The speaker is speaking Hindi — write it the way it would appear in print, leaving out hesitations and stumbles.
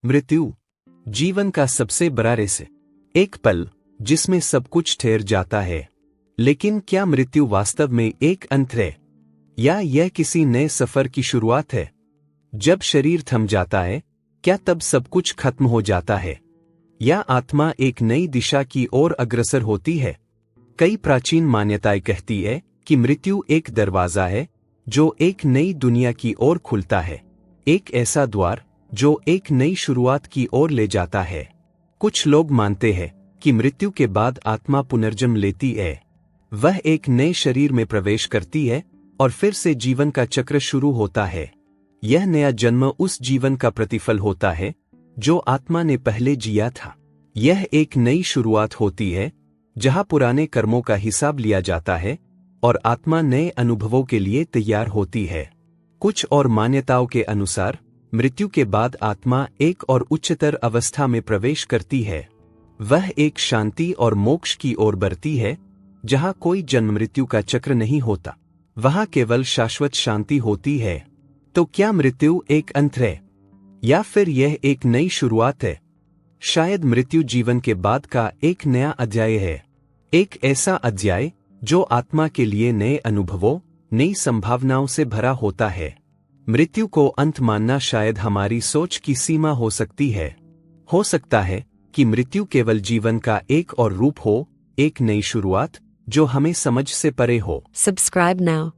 मृत्यु जीवन का सबसे बड़ा रहस्य, एक पल जिसमें सब कुछ ठहर जाता है। लेकिन क्या मृत्यु वास्तव में एक अंत है, या यह किसी नए सफर की शुरुआत है? जब शरीर थम जाता है, क्या तब सब कुछ खत्म हो जाता है, या आत्मा एक नई दिशा की ओर अग्रसर होती है? कई प्राचीन मान्यताएं कहती है कि मृत्यु एक दरवाजा है जो एक नई दुनिया की ओर खुलता है, एक ऐसा द्वार जो एक नई शुरुआत की ओर ले जाता है। कुछ लोग मानते हैं कि मृत्यु के बाद आत्मा पुनर्जन्म लेती है, वह एक नए शरीर में प्रवेश करती है और फिर से जीवन का चक्र शुरू होता है। यह नया जन्म उस जीवन का प्रतिफल होता है जो आत्मा ने पहले जिया था। यह एक नई शुरुआत होती है जहां पुराने कर्मों का हिसाब लिया जाता है और आत्मा नए अनुभवों के लिए तैयार होती है। कुछ और मान्यताओं के अनुसार मृत्यु के बाद आत्मा एक और उच्चतर अवस्था में प्रवेश करती है। वह एक शांति और मोक्ष की ओर बढ़ती है जहां कोई जन्म मृत्यु का चक्र नहीं होता, वहां केवल शाश्वत शांति होती है। तो क्या मृत्यु एक अंत है, या फिर यह एक नई शुरुआत है? शायद मृत्यु जीवन के बाद का एक नया अध्याय है, एक ऐसा अध्याय जो आत्मा के लिए नए अनुभवों, नई संभावनाओं से भरा होता है। मृत्यु को अंत मानना शायद हमारी सोच की सीमा हो सकती है। हो सकता है कि मृत्यु केवल जीवन का एक और रूप हो, एक नई शुरुआत जो हमें समझ से परे हो। Subscribe now.